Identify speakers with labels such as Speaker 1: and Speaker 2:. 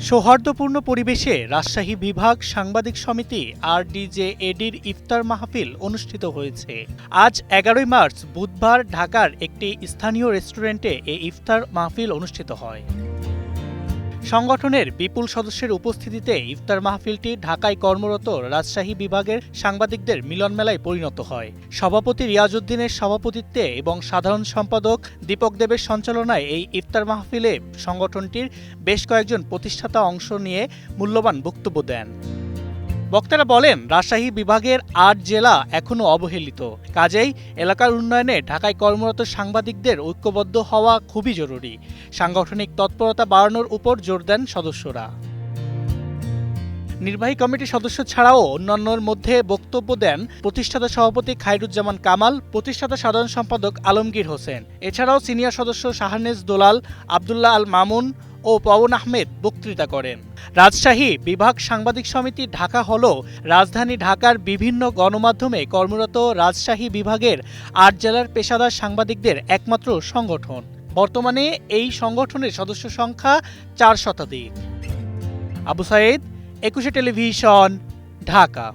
Speaker 1: সৌহার্দ্যপূর্ণ পরিবেশে রাজশাহী বিভাগ সাংবাদিক সমিতি RDJADর ইফতার মাহফিল অনুষ্ঠিত হয়েছে। আজ ১১ মার্চ বুধবার ঢাকার একটি স্থানীয় রেস্টুরেন্টে এই ইফতার মাহফিল অনুষ্ঠিত হয়। সংগঠনের বিপুল সদস্যের উপস্থিতিতে ইফতার মাহফিলটি ঢাকায় কর্মরত রাজশাহী বিভাগের সাংবাদিকদের মিলনমেলায় পরিণত হয়। সভাপতি রিয়াজউদ্দিনের সভাপতিত্বে এবং সাধারণ সম্পাদক দীপক দেবের সঞ্চালনায় এই ইফতার মাহফিলে সংগঠনটির বেশ কয়েকজন প্রতিষ্ঠাতা অংশ নিয়ে মূল্যবান বক্তব্য দেন। বক্তারা বলেন, রাজশাহী বিভাগের ৮ জেলা এখনও অবহেলিত, কাজেই এলাকার উন্নয়নে ঢাকায় কর্মরত সাংবাদিকদের ঐক্যবদ্ধ হওয়া খুবই জরুরি। সাংগঠনিক তৎপরতা বাড়ানোর উপর জোর দেন সদস্যরা। নির্বাহী কমিটির সদস্য ছাড়াও অন্যান্যর মধ্যে বক্তব্য দেন প্রতিষ্ঠাতা সভাপতি খায়রুজ্জামান কামাল, প্রতিষ্ঠাতা সাধারণ সম্পাদক আলমগীর হোসেন। এছাড়াও সিনিয়র সদস্য শাহানেজ দোলাল, আবদুল্লাহ আল মামুন ও পবন আহমেদ বক্তৃতা করেন। রাজশাহী বিভাগ সাংবাদিক সমিতি ঢাকা হল রাজধানী ঢাকার বিভিন্ন গণমাধ্যমে কর্মরত রাজশাহী বিভাগের ৮ জেলার পেশাদার সাংবাদিকদের একমাত্র সংগঠন। বর্তমানে এই সংগঠনের সদস্য সংখ্যা ৪ শতাধিক। আবু সাইদ, ২১ টেলিভিশন, ঢাকা।